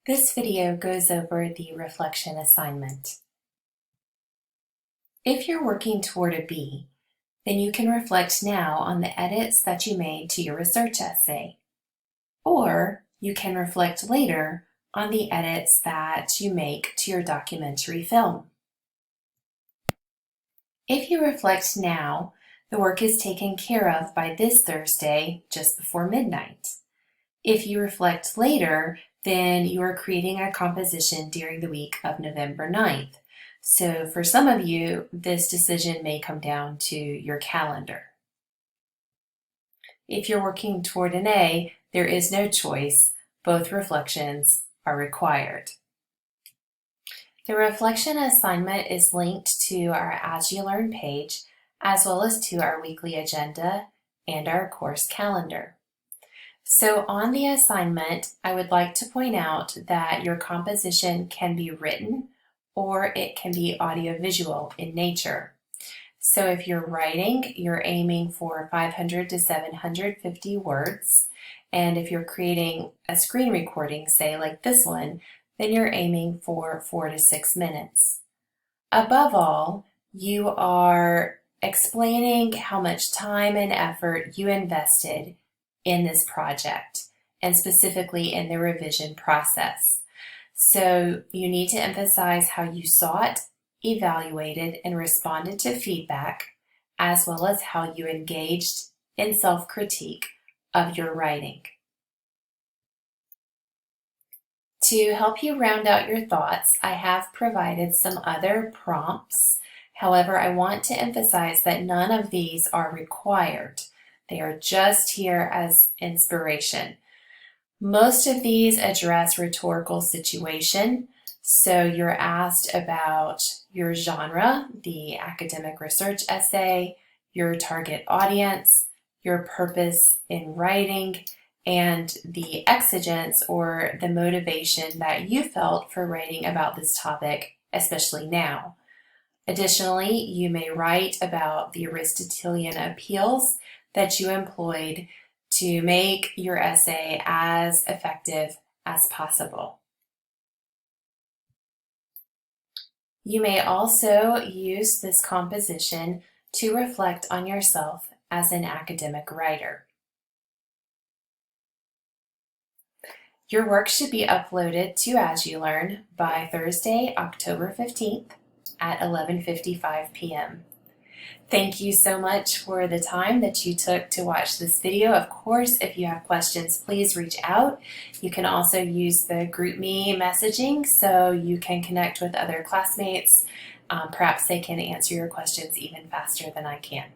This video goes over the reflection assignment. If you're working toward a B, then you can reflect now on the edits that you made to your research essay, or you can reflect later on the edits that you make to your documentary film. If you reflect now, the work is taken care of by this Thursday just before midnight. If you reflect later, then you are creating a composition during the week of November 9th. So for some of you, this decision may come down to your calendar. If you're working toward an A, there is no choice. Both reflections are required. The reflection assignment is linked to our As You Learn page, as well as to our weekly agenda and our course calendar. So on the assignment, I would like to point out that your composition can be written or it can be audiovisual in nature. So if you're writing, you're aiming for 500 to 750 words. And if you're creating a screen recording, say like this one, then you're aiming for 4 to 6 minutes. Above all, you are explaining how much time and effort you invested in this project, and specifically in the revision process. So you need to emphasize how you sought, evaluated, and responded to feedback, as well as how you engaged in self-critique of your writing. To help you round out your thoughts, I have provided some other prompts. However, I want to emphasize that none of these are required. They are just here as inspiration. Most of these address rhetorical situation. So you're asked about your genre, the academic research essay, your target audience, your purpose in writing, and the exigence or the motivation that you felt for writing about this topic, especially now. Additionally, you may write about the Aristotelian appeals that you employed to make your essay as effective as possible. You may also use this composition to reflect on yourself as an academic writer. Your work should be uploaded to As You Learn by Thursday, October 15th at 11:55 p.m. Thank you so much for the time that you took to watch this video. Of course, if you have questions, please reach out. You can also use the GroupMe messaging so you can connect with other classmates. Perhaps they can answer your questions even faster than I can.